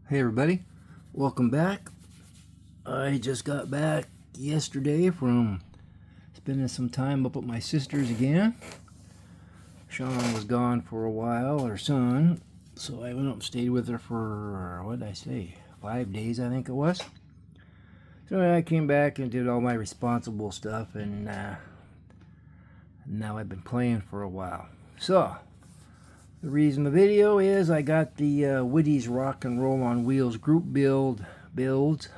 Hey everybody, welcome back. I just got back yesterday from spending some time up at my sister's again. Sean was gone for a while, her son, so I went up and stayed with her for, what did I say, 5 days I think it was. So I came back and did all my responsible stuff, and now I've been playing for a while. So, the reason the video is I got the Woody's Rock and Roll on Wheels group builds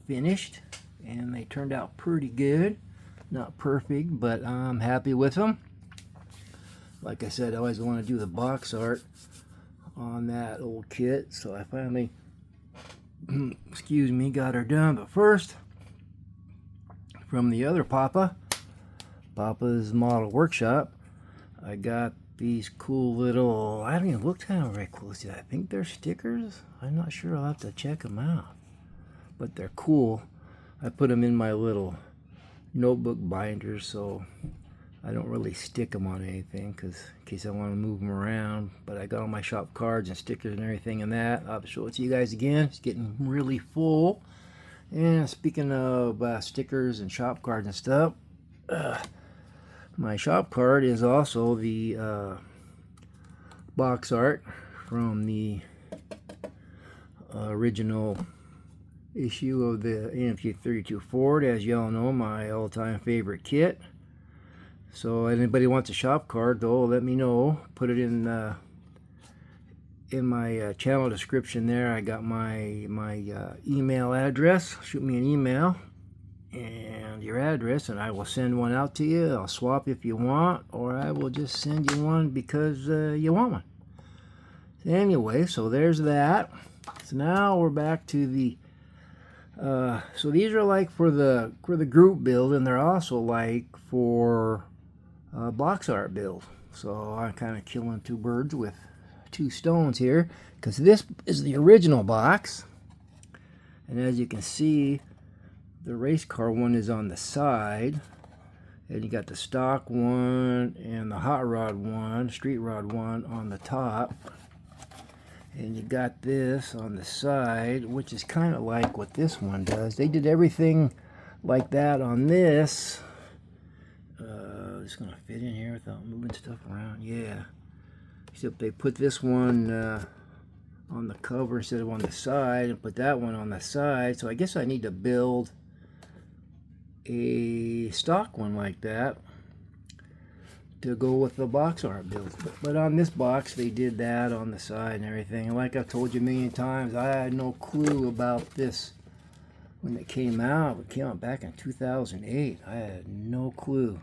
finished, and they turned out pretty good. Not perfect, but I'm happy with them. Like I said, I always want to do the box art on that old kit, so I finally, excuse me, got her done. But first, from the other Papa's Model Workshop, I got these cool little, I don't even look kind of very close. I think they're stickers. I'm not sure. I'll have to check them out. But they're cool. I put them in my little notebook binders, so I don't really stick them on anything because in case I want to move them around. But I got all my shop cards and stickers and everything in that. I'll show it to you guys again. It's getting really full. And speaking of stickers and shop cards and stuff, my shop card is also the box art from the original issue of the AMG 32 Ford. As y'all know, my all-time favorite kit. So anybody wants a shop card, though, let me know. Put it in my channel description there. I got my email address. Shoot me an email and your address, and I will send one out to you. I'll swap if you want, or I will just send you one because you want one. Anyway, so there's that. So now we're back to the so these are like for the group build, and they're also like for box art build. So I'm kind of killing two birds with two stones here, because this is the original box, and as you can see, the race car one is on the side, and you got the stock one and the hot rod one, street rod one on the top, and you got this on the side, which is kind of like what this one does. They did everything like that on this. It's gonna fit in here without moving stuff around. Yeah, except they put this one on the cover instead of on the side, and put that one on the side. So I guess I need to build a stock one like that to go with the box art build. But on this box, they did that on the side and everything. And like I've told you a million times, I had no clue about this when it came out. It came out back in 2008. I had no clue.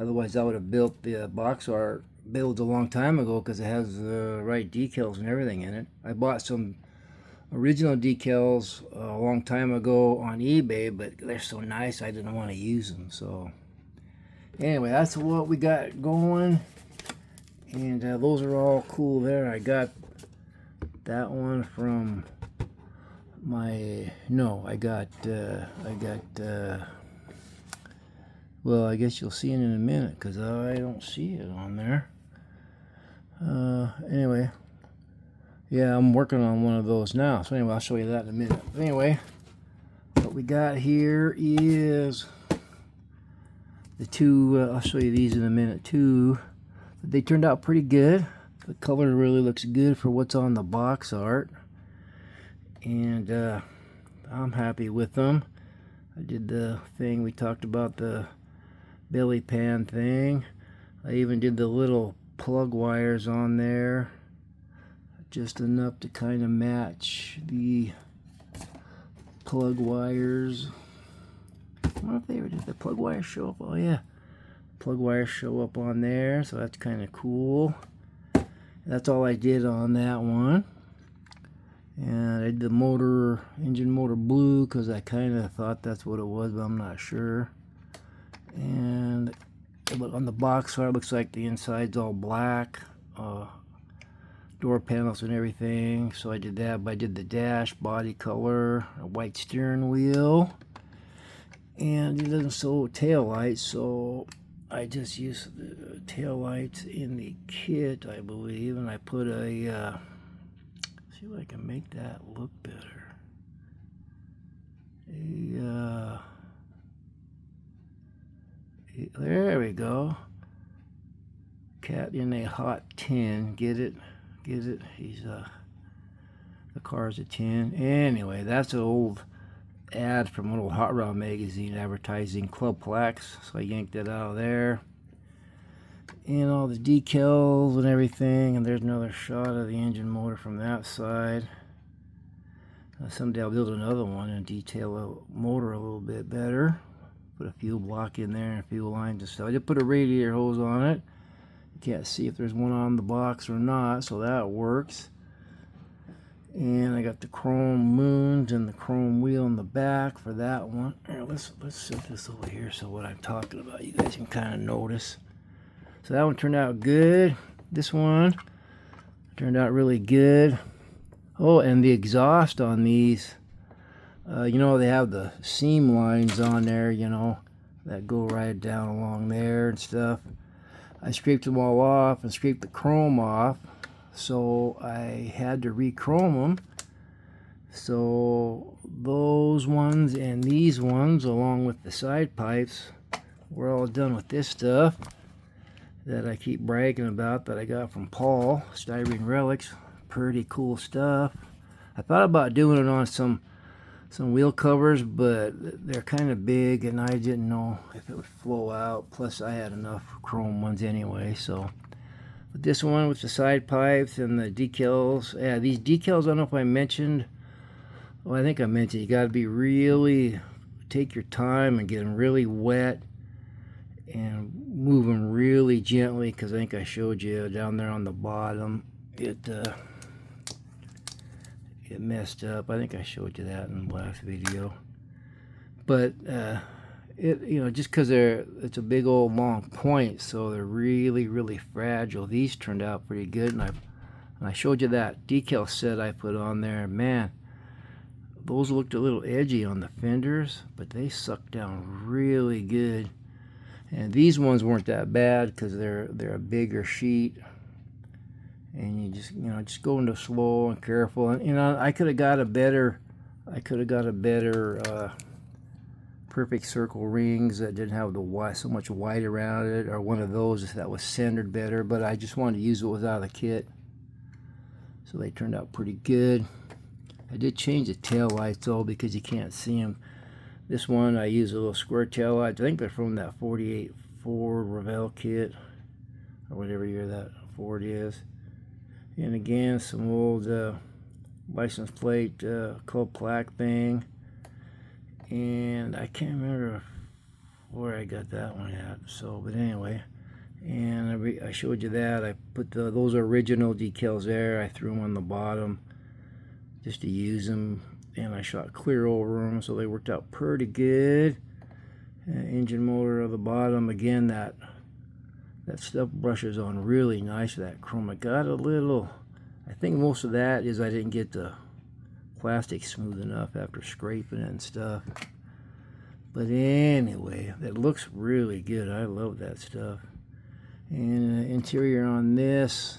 Otherwise, I would have built the box art builds a long time ago, because it has the right decals and everything in it. I bought some original decals a long time ago on eBay, but they're so nice I didn't want to use them. So anyway, that's what we got going, and those are all cool there. I got that one from my well, I guess you'll see it in a minute because I don't see it on there. Anyway, yeah, I'm working on one of those now. So anyway, I'll show you that in a minute. Anyway, what we got here is the two, I'll show you these in a minute too. They turned out pretty good. The color really looks good for what's on the box art. And I'm happy with them. I did the thing we talked about, the belly pan thing. I even did the little plug wires on there, just enough to kind of match the plug wires. I wonder if they ever did the plug wires show up. Oh yeah, plug wires show up on there, so that's kind of cool. That's all I did on that one. And I did the engine motor blue because I kind of thought that's what it was, but I'm not sure. And on the box art, it looks like the inside's all black, door panels and everything. So I did that, but I did the dash body color, a white steering wheel, and it doesn't show tail lights, so I just used the tail lights in the kit, I believe, and I put a See if I can make that look better. There we go. Cat in a hot tin. Get it? Get it? He's the car's a tin. Anyway, that's an old ad from an old Hot Rod magazine advertising club plaques. So I yanked it out of there. And all the decals and everything. And there's another shot of the engine motor from that side. Someday I'll build another one and detail the motor a little bit better. Put a fuel block in there and fuel lines and stuff. I did put a radiator hose on it. You can't see if there's one on the box or not, so that works. And I got the chrome moons and the chrome wheel in the back for that one. Here, let's set this over here so what I'm talking about you guys can kind of notice. So that one turned out good. This one turned out really good. Oh, and the exhaust on these, you know, they have the seam lines on there, you know, that go right down along there and stuff. I scraped them all off and scraped the chrome off, so I had to re-chrome them. So those ones and these ones, along with the side pipes, we're all done with this stuff that I keep bragging about that I got from Paul, Styrene Relics. Pretty cool stuff. I thought about doing it on some wheel covers, but they're kind of big and I didn't know if it would flow out. Plus I had enough chrome ones anyway. So but this one with the side pipes and the decals, yeah, these decals, I don't know if I mentioned, well, I think I mentioned, you got to be really, take your time and get them really wet and move them really gently, because I think I showed you down there on the bottom it messed up. I think I showed you that in the last video. But you know, just because it's a big old long point, so they're really fragile. These turned out pretty good, and I showed you that decal set I put on there. Man, those looked a little edgy on the fenders, but they sucked down really good. And these ones weren't that bad because they're a bigger sheet. And you just, you know, just go into slow and careful. And you know, I could have got a better perfect circle rings that didn't have the so much white around it, or one of those that was centered better. But I just wanted to use it without a kit, so they turned out pretty good. I did change the tail lights though, because you can't see them. This one I use a little square tail lights. I think they're from that 48 Ford Revell kit, or whatever year that Ford is. And again, some old license plate club plaque thing. And I can't remember where I got that one at. So, but anyway, and I showed you that. I put those original decals there. I threw them on the bottom just to use them, and I shot clear over them, so they worked out pretty good. Engine motor on the bottom. Again, that stuff brushes on really nice. That chrome, I got a little, I think most of that is I didn't get the plastic smooth enough after scraping it and stuff. But anyway, that looks really good. I love that stuff. And interior on this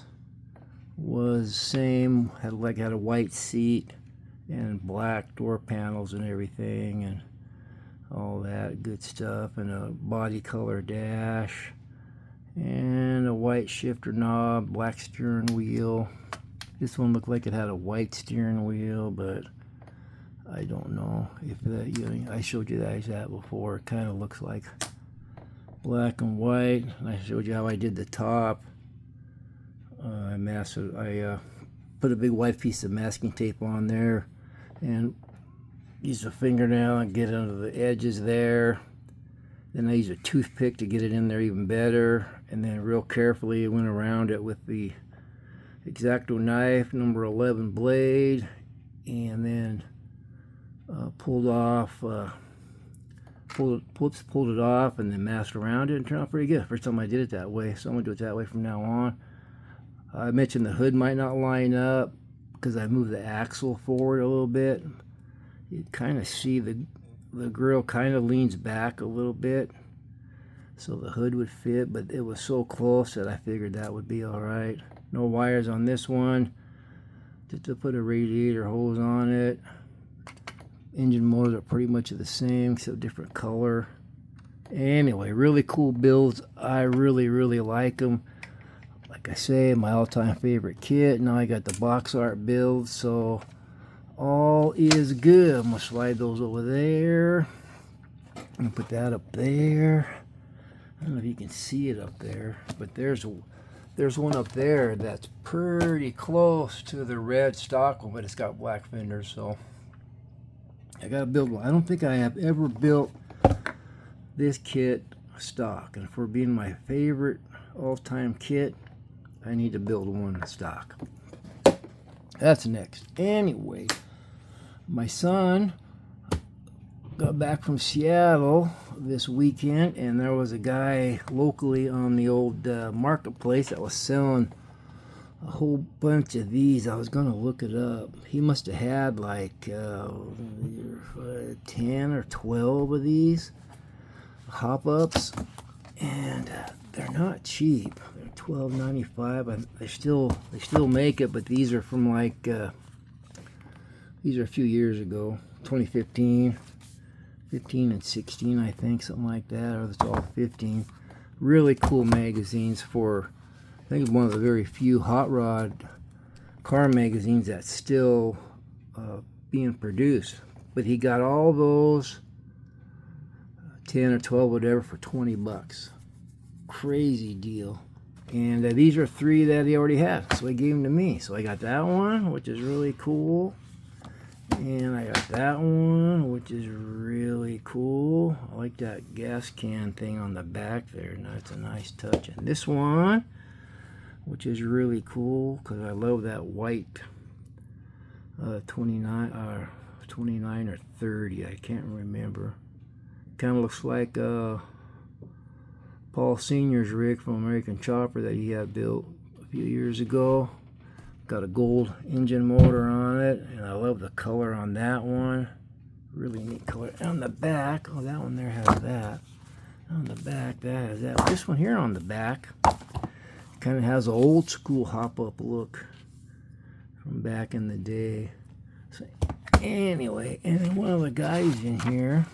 was same, had a white seat and black door panels and everything and all that good stuff, and a body color dash and a white shifter knob, black steering wheel. This one looked like it had a white steering wheel, but I don't know if that, you know, I showed you that before. It kind of looks like black and white. And I showed you how I did the top. I put a big white piece of masking tape on there and used a fingernail and get under the edges there. Then I used a toothpick to get it in there even better, and then real carefully went around it with the X-Acto knife, number 11 blade, and then pulled it off, and then masked around it, and turned out pretty good. First time I did it that way, so I'm gonna do it that way from now on. I mentioned the hood might not line up because I moved the axle forward a little bit. You kind of see the grill kind of leans back a little bit, so the hood would fit, but it was so close that I figured that would be all right. No wires on this one. just to put a radiator hose on it. Engine motors are pretty much the same, except different color. Anyway, really cool builds. I really like them. Like I say, my all-time favorite kit. Now I got the box art build, so all is good. I'm gonna slide those over there. I'm gonna put that up there. I don't know if you can see it up there, but there's one up there that's pretty close to the red stock one, but it's got black fenders, so I gotta build one. I don't think I have ever built this kit stock, and for being my favorite all-time kit, I need to build one stock. That's next. Anyway, my son got back from Seattle this weekend, and there was a guy locally on the old marketplace that was selling a whole bunch of these. I was gonna look it up. He must have had like 10 or 12 of these hop-ups, and they're not cheap. They're $12.95. They still make it, but these are from like these are a few years ago, 2015. 15 and 16, I think, something like that, or it's all 15. Really cool magazines for, I think, one of the very few hot rod car magazines that's still being produced. But he got all those 10 or 12, whatever, for 20 bucks. Crazy deal. And these are 3 that he already had, so he gave them to me. So I got that one, which is really cool. And I got that one, which is really cool. I like that gas can thing on the back there. That's a nice touch. And this one, which is really cool, because I love that white 29 or 30. I can't remember. Kind of looks like Paul Sr.'s rig from American Chopper that he had built a few years ago. Got a gold engine motor on it, and I love the color on that one. Really neat color. On the back, oh, that one there has that. On the back, that has that. This one here on the back kind of has an old school hop-up look from back in the day. So anyway, and then one of the guys in here,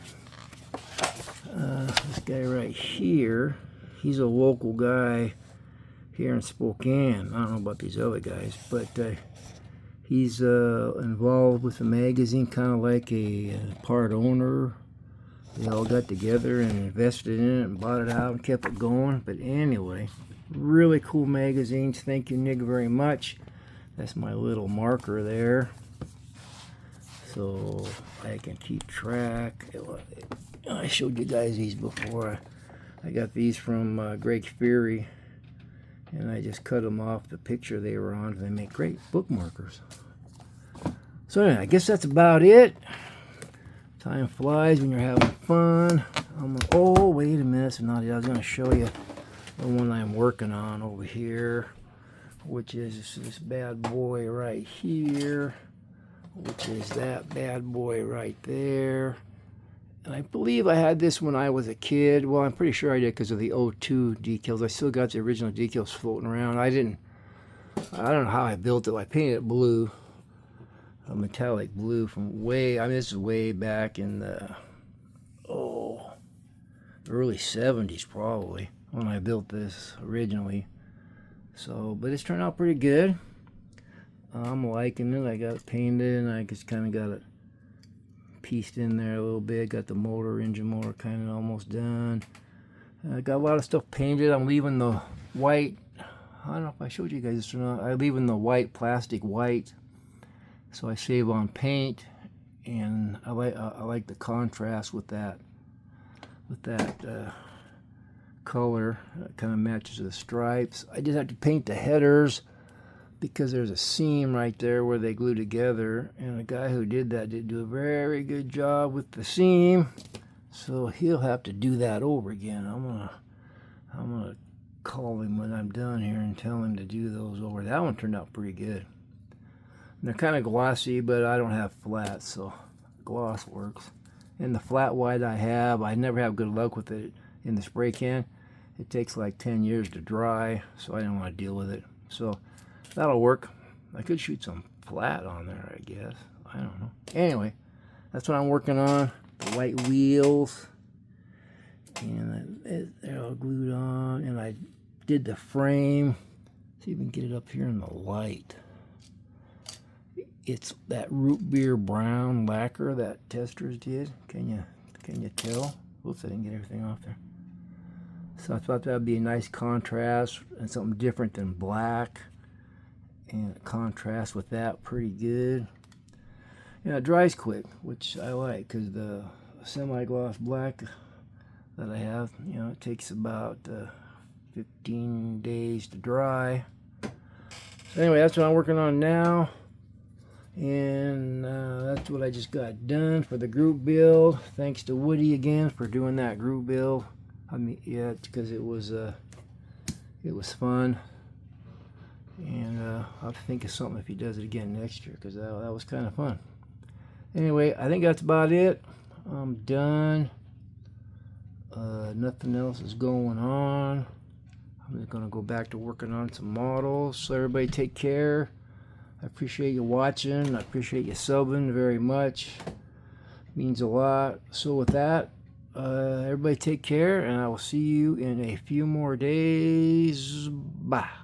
this guy right here, he's a local guy here in Spokane. I don't know about these other guys, but he's involved with the magazine, kind of like a part owner. They all got together and invested in it and bought it out and kept it going. But anyway, really cool magazines. Thank you, Nick, very much. That's my little marker there, so I can keep track. I showed you guys these before. I got these from Greg Fury, and I just cut them off the picture they were on. They make great bookmarkers. So anyway, I guess that's about it. Time flies when you're having fun. Oh, wait a minute. So now I was going to show you the one I'm working on over here, which is this bad boy right here, which is that bad boy right there. And I believe I had this when I was a kid. Well, I'm pretty sure I did because of the O2 decals. I still got the original decals floating around. I don't know how I built it. I painted it blue, a metallic blue from this is way back in the, early 70s probably, when I built this originally. So, but it's turned out pretty good. I'm liking it. I got it painted, and I just kind of got it pieced in there a little bit. Got the engine motor kind of almost done. I got a lot of stuff painted. I'm leaving the white, I don't know if I showed you guys this or not, I'm leaving the white, plastic white, so I save on paint, and I like the contrast with that color. It kind of matches the stripes. I just have to paint the headers because there's a seam right there where they glue together, and the guy who did that did do a very good job with the seam, so he'll have to do that over again. I'm gonna call him when I'm done here and tell him to do those over. That one turned out pretty good. And they're kind of glossy, but I don't have flats, so gloss works. And the flat white I never have good luck with it in the spray can. It takes like 10 years to dry, so I didn't want to deal with it. So that'll work. I could shoot some flat on there, I guess. I don't know. Anyway, that's what I'm working on. The white wheels. And they're all glued on. And I did the frame. See if we can get it up here in the light. It's that root beer brown lacquer that testers did. Can you tell? Oops, I didn't get everything off there. So I thought that would be a nice contrast and something different than black. And it contrasts with that pretty good. Yeah, it dries quick, which I like, because the semi-gloss black that I have, you know, it takes about 15 days to dry. So anyway, that's what I'm working on now. And that's what I just got done for the group build. Thanks to Woody again for doing that group build. I mean, yeah, because it was fun. And I'll have to think of something if he does it again next year, because that was kind of fun. Anyway, I think that's about it. I'm done. Nothing else is going on. I'm just going to go back to working on some models. So everybody take care. I appreciate you watching. I appreciate you subbing very much. It means a lot. So with that, everybody take care, and I will see you in a few more days. Bye.